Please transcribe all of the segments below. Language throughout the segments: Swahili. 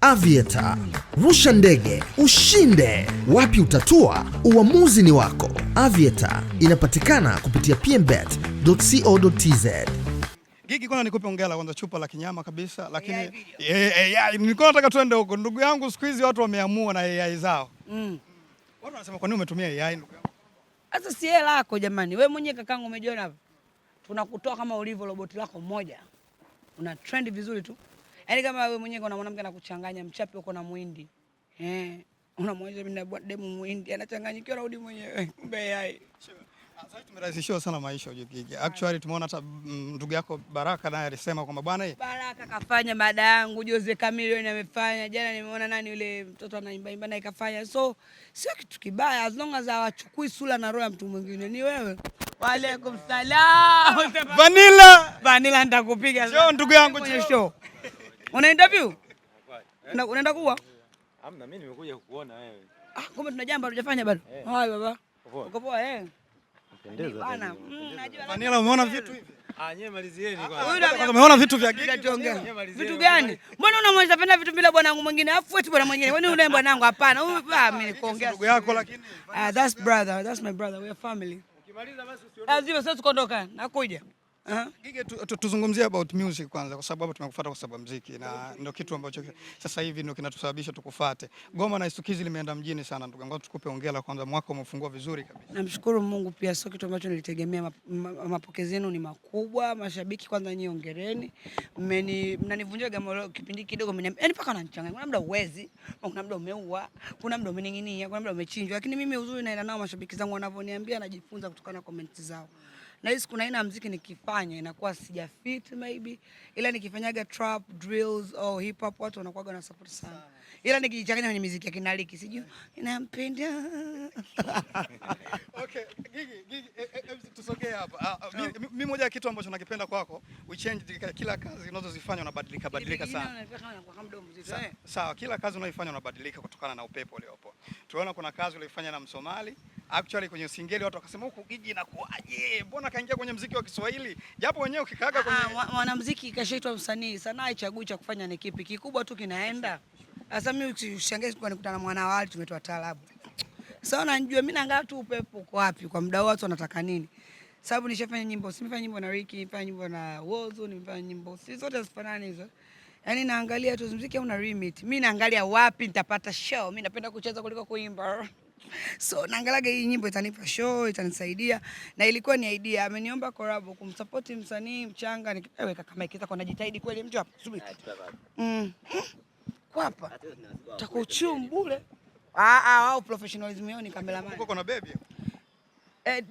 Aviator. Rusha ndege, ushinde. Wapi utatua? Uamuzi ni wako. Aviator inapatikana kupitia pmbet.co.tz. Gigi, kwanza nikupe hongera kwanza, chupa la kinyama kabisa, lakini nilikuwa nataka tuende huko. Ndugu yangu, siku hizi watu wameamua na AI zao. Watu wanasema kwa nini umetumia AI ndugu yangu? Sasa si hela yako jamani. Wewe mwenyewe kakangu umejiona hapa. Tunakutoa kama ulivyo roboti lako mmoja. Una trend vizuri tu. Yaani kama wewe mwenyewe kuna mwanamke anakuchanganya mchapi uko na muhindi. Unamwonyesha mimi na demu muhindi anachanganyikiwa rudi mwenyewe. Kumbe AI. Sasa tumerahisishiwa sana maisha Gigi. Actually tumeona hata ndugu yako Baraka naye alisema kwamba bwana Baraka kafanya baada yangu, Jose Chameleone amefanya. Jana nimeona nani yule mtoto anaimba naye kafanya. So sio kitu kibaya as long as hawachukui sura na roho ya mtu mwingine. Ni wewe. Waalaikum salaam. Vanilla nitakupiga sasa. Sio ndugu yangu show. Una interview? Unaenda kuwa? Hamna, mimi nimekuja kukuona wewe. Kumbe tuna jambo hatujafanya bado. Hai baba. Uko poa Pendeza bana. Vanilla, umeona vitu hivi? Nyewe malizieni kwanza. Umeona vitu vya Gigi? Vitu gani? Mbona unamweza penda vitu bila bwanangu mwingine? Afu eti bwana mwingine. Wewe ule bwanangu hapana. Mimi nikuongea. Ndugu yako lakini. That's brother. That's my brother. We are family. Ukimaliza basi usione. Lazima sasa tukondoka. Nakuja. Gigi, tuzungumzie about music kwanza, kwa sababu tumekufuata kwa sababu muziki na ndio kitu ambacho sasa hivi ndio kinatusababisha tukufuate. Goma na Stukizi limeenda mjini sana ndugu yangu, tukupe hongera kwanza, mwaka umefungua vizuri kabisa. Namshukuru Mungu pia, sio kitu ambacho nilitegemea. Mapokezi yenu ni makubwa, mashabiki kwanza nyinyi hongereni. Mnanivunjia gamolo kipindi kidogo, yaani paka wananichanganya. Kuna muda uwezi, kuna muda umeua, kuna muda umening'inia, kuna muda umechinjwa, lakini mimi uzuri naenda nao mashabiki zangu wanavyoniambia, najifunza kutokana na comments zao. Na hisi kuna aina ya muziki nikifanya inakuwa sijafit maybe, ila nikifanyaga trap, drills au hip hop watu wanakuwa na support sana. Ila nikijichanganya kwenye muziki ya kinaliki sijui ninampenda. Okay, Gigi, tusogee hapa. Mimi moja ya kitu ambacho nakipenda kwako, we change kila kazi unazozifanya unabadilika sana. Sawa, kila kazi unayoifanya unabadilika kutokana na upepo uliopo. Tunaona kuna kazi uliyofanya na Msomali. Actually kwenye singeli watu wakasema huko Gigi inakuaje? Mbona kaingia kwenye muziki wa Kiswahili? Japo wenyewe ukikaaga kwenye mwanamuziki kashaitwa msanii, sanaa haichagui cha kufanya ni kipi. Kikubwa tu kinaenda. Sasa mimi usishangae kwa nikutana na mwana wali tumetoa taarabu. Sasa unajua mimi naangalia tu upepo uko wapi kwa muda watu wanataka nini. Sababu nishafanya nyimbo, nimefanya nyimbo na Ricky, nimefanya nyimbo na Wozo, nimefanya nyimbo. Si zote zifanani hizo. Yaani naangalia tu muziki au na remix. Mimi naangalia wapi nitapata show. Mimi napenda kucheza kuliko kuimba. So naangalaga hii nyimbo itanipa show, itanisaidia, na ilikuwa ni idea. Ameniomba collab kumsupport msanii mchanga, nikaweka kama ikiza kwa najitahidi kweli mtu hapa. Subiri. Kwa hapa. Takuchum bure. Wao professionalism yao ni cameraman. Uko na baby?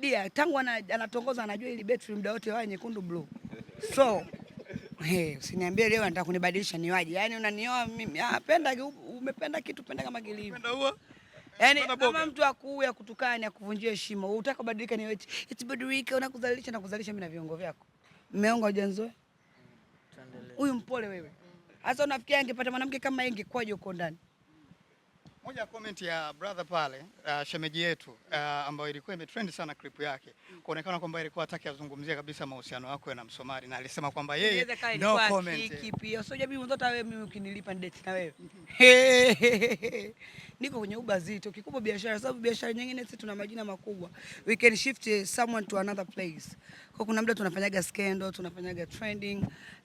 Dia tangu anatongoza anajua ile battery muda wote wao nyekundu blue. So usiniambie leo nataka kunibadilisha niwaje. Yaani unanioa mimi. Umependa kitu penda kama kilivyo. Penda huo? Yaani kama mtu akuya kutukana akuvunjia heshima, unataka kubadilika ni wewe. Eti badilika unakuzalisha na kuzalisha mimi na viongo vyako. Mmeonga hujanzoea? Huyu mpole wewe. Sasa unafikia angepata mwanamke kama yeye ingekwaje uko ndani? Moja ya comment ya brother pale, shemeji yetu ambayo ilikuwa imetrend sana clip yake. Kuonekana kwamba ilikuwa hataki azungumzie kabisa mahusiano yako na Msomali, na alisema kwamba yeye no comment. Kipi? Sio jabii mtoto wewe mimi ukinilipa ni date na wewe. Niko kwenye ubazito kikubwa biashara, sababu biashara nyingine sisi tuna majina makubwa. We can shift someone to another place. Kwa kuna muda tunafanyaga scandal, tunafanyaga trending.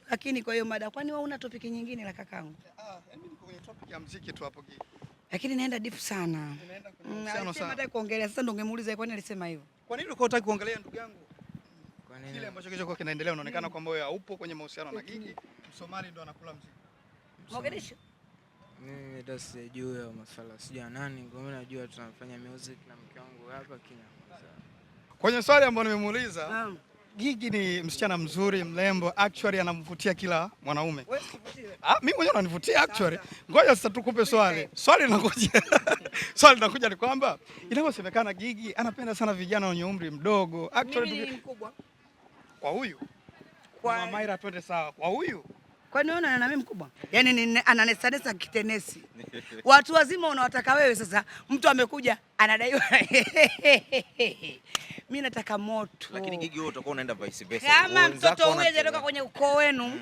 Lakini kwa hiyo mada, kwani wewe una topic nyingine la kakangu? Mimi niko kwenye topic ya muziki tu hapo Gigi. Lakini naenda deep sana. Sana. Nataka kuongelea sasa, ndo ungemuuliza kwa nini alisema hivyo. Kwa nini ulikuwa unataka kuongelea ndugu yangu? Kwa nini? Kile ambacho kilichokuwa kinaendelea unaonekana kwamba wewe haupo kwenye mahusiano na Gigi, Msomali ndo anakula muziki. Mogadishu. Mimi ndo sijui ya masuala sijui nani, kwa mimi najua tunafanya music na mke wangu hapa Kenya. Kwenye swali ambalo nimemuuliza, Gigi ni msichana mzuri, mrembo, actually anamvutia kila mwanaume. Mimi mwenyewe ananivutia actually. Ngoja sasa tukupe swali. Swali linakuja. Swali linakuja ni kwamba inaposemekana Gigi anapenda sana vijana wenye umri mdogo. Actually mimi ni mkubwa. Kwa huyu? Kwa Maira twende sawa. Kwa huyu? Kwani unaona na mimi mkubwa? Yaani ananesanesa kitenesi. Watu wazima unawataka wewe sasa. Mtu amekuja anadaiwa. Mimi nataka moto. Lakini Gigi wewe utakuwa unaenda vice versa. Kama mtoto huyo kutoka kwenye ukoo wenu,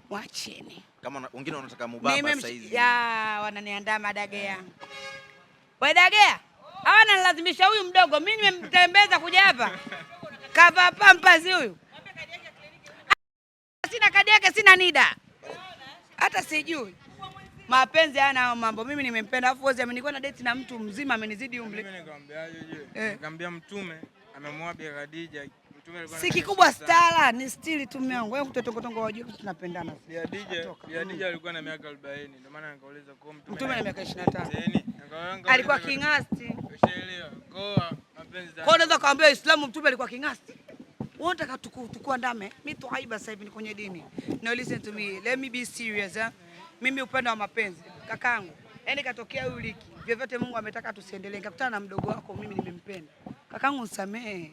wacheni. Kama wengine wanataka mubaba sasa hizi. wananiandaa madagea. Wewe dagea? Hawana nilazimisha huyu mdogo. Mimi nimemtembeza kuja hapa. Kava pampazi huyu. Sina kadi yake, sina NIDA. Hata sijui. Mapenzi hana mambo. Mimi nimempenda. Afu wewe amenikuwa na date na mtu mzima amenizidi umri. Mimi nikamwambiaje je? Nikamwambia Mtume amemwoa Bi Khadija. Mtume alikuwa si kikubwa stara ni stili tu mwangu. Wewe kutotongotongo wajue tunapendana. Bi Khadija alikuwa na miaka 40. Ndio maana nikauliza kwa Mtume na miaka 25. Alikuwa kingasti. Ushaelewa. Kwa mapenzi. Kwa unaweza kaambia Uislamu Mtume alikuwa kingasti. Wewe unataka tukua ndame. Mimi tu aiba sasa hivi ni kwenye dini. No, listen to me. Let me be serious. Mimi upendo wa mapenzi. Kakangu. Yaani katokea huyu liki. Vyovyote Mungu ametaka tusiendelee. Nikakutana na mdogo wako mimi nimempenda. Kakangu usamee.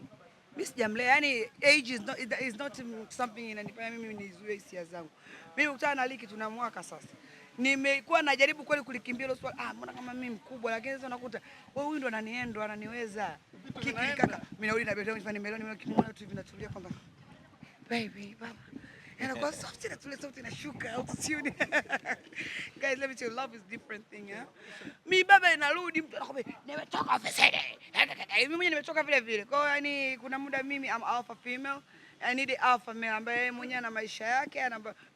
Mimi sijamlea. Yaani age is not something inanifanya mimi nizuie hisia zangu. Mimi ukutana na liki tuna mwaka sasa. Nimekuwa najaribu kweli kulikimbia hilo swali. Mbona kama mimi mkubwa lakini sasa unakuta wewe huyu ndo ananiendo ananiweza. Kiki kaka. Mimi narudi na bebe wangu nimeelewa kimwona tu vinatulia kwamba baby baba. And I go soft in the something I shook out tune. Guys, let me tell you, love is different thing, yeah. Mi baba inarudi mtu anakwambia nimetoka ofisini. Mimi mwenyewe nimetoka vile vile. Kwa hiyo yani kuna muda mimi I'm alpha female. I need an alpha male ambaye mwenyewe ana maisha yake,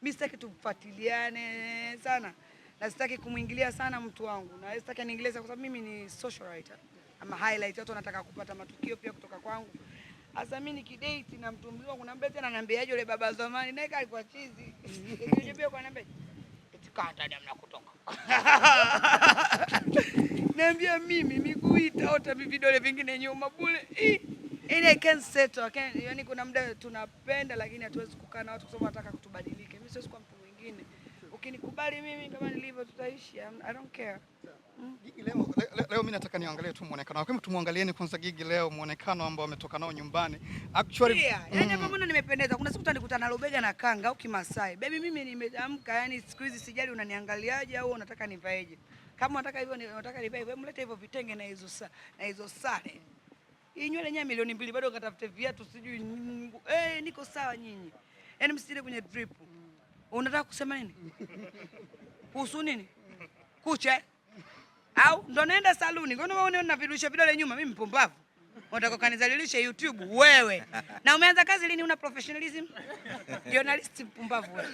mimi sitaki tufuatiliane sana. Na sitaki kumuingilia sana mtu wangu. Na sitaki aniingilie kwa sababu mimi ni social writer. Ama highlight watu wanataka kupata matukio pia kutoka kwangu. Asa mimi nikidate na mtu mzima kuna mbele tena ananiambiaje yule baba zamani naye alikuwa chizi. Yeye pia kwa ananiambia tukata damu na kutoka. Naambia mimi miguu itaota vidole vingine nyuma bure. Ile can settle. Yaani kuna muda tunapenda lakini hatuwezi kukaa na watu kwa sababu wanataka kutubadilike. Mimi siwezi kuwa mtu mwingine. Ukinikubali mimi kama nilivyo tutaishi. I don't care. Gigi leo mimi nataka niangalie tu muonekano wako. Tumuangalieni kwanza Gigi leo muonekano ambao ametoka nao nyumbani. Actually yani mbona nimependeza. Kuna siku tunikutana na Lobega na Kanga au Kimasai. Baby mimi nimeamka yani siku hizi sijali unaniangaliaje au unataka nivaeje. Kama unataka hivyo unataka nivae hivyo mlete hivyo vitenge na hizo sare. Hii nywele yenyewe milioni 2 bado ukatafute viatu sijui niko sawa nyinyi. Yaani msitile kwenye drip. Unataka kusema nini? Kuhusu nini? Kucha au ndo naenda saluni. Kwa nini unaona na virusha vidole nyuma? Mimi mpumbavu. Unataka kanizalilisha YouTube wewe. Na umeanza kazi lini? Una professionalism? Journalist mpumbavu wewe.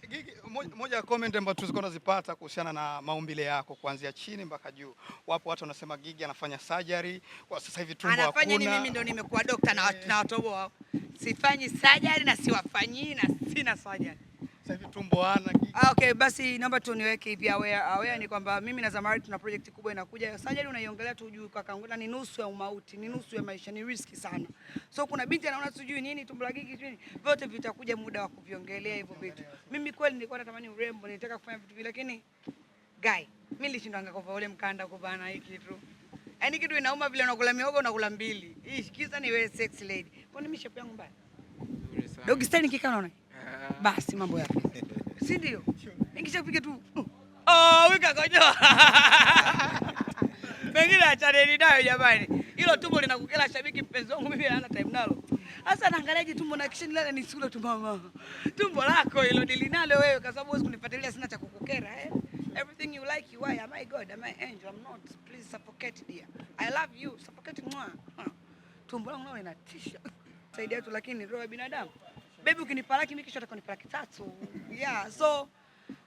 Gigi, moja ya comment ambayo tulikuwa tunazipata kuhusiana na maumbile yako kuanzia chini mpaka juu. Wapo watu wanasema Gigi anafanya surgery. Kwa sasa hivi tumbo hakuna. Anafanya ni mimi ndo nimekuwa doctor na watobo wao. Sifanyi surgery na siwafanyii na sina surgery. Sasa hivi tumbo hana Gigi. Okay, basi naomba tu niweke hivi aware ni kwamba mimi na Zamari tuna project kubwa inakuja. Surgery unaiongelea tu juu kakaangu na ni nusu ya umauti, ni nusu ya maisha, ni risky sana. So kuna binti anaona sijui nini tumbo la Gigi sijui vyote vitakuja muda wa kuviongelea hivyo vitu. Mimi kweli nilikuwa natamani urembo, nilitaka kufanya vitu vile lakini guy, mimi nilishindwa kuvaa ule mkanda kuvaa hiki tu. Yaani kitu inauma vile unakula miogo unakula mbili. Hii kisa ni wewe sexy lady. Kwa nini shape yangu mbaya? Dog style nikikaa unaona? Basi mambo yako. Si ndio? Nikishapiga tu. Wika kojoa. Pengine achane nayo jamani. Hilo tumbo linakukela shabiki mpenzi wangu mimi hana time nalo. Sasa naangaliaje tumbo na kisha nilala ni sura tu mama. Tumbo lako hilo nilinalo wewe kwa sababu huwezi kunifuatilia sina cha kukukera Everything you like you are. Am I God? Am I angel? I'm not. Please suffocate dear. I love you. Suffocate mwa. Tumbo langu nalo linatisha. Saidia tu lakini roho ya binadamu. Baby ukinipalaki mimi kesho atakonipalaki 3. Yeah, so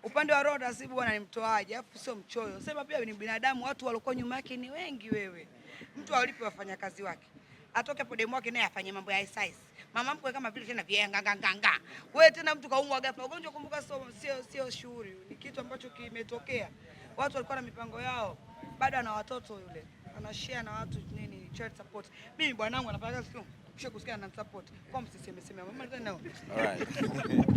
upande wa roho Nasibu bwana ni mtoaji, alafu sio mchoyo. Sema pia ni binadamu, watu walikuwa nyuma yake ni wengi wewe. Mtu alipe wafanyakazi wake. Atoke hapo demo wake naye afanye mambo ya size. Mama mkwe kama vile tena vienganganga. Wewe tena mtu kaumwa ghafla. Ugonjwa kumbuka sio shughuli. Ni kitu ambacho kimetokea. Watu walikuwa na mipango yao. Bado ana watoto yule. Anashare na watu nini child support. Mimi bwanangu anafanya kazi sio kusikia na support. Kwa msiseme mama ndio. All right.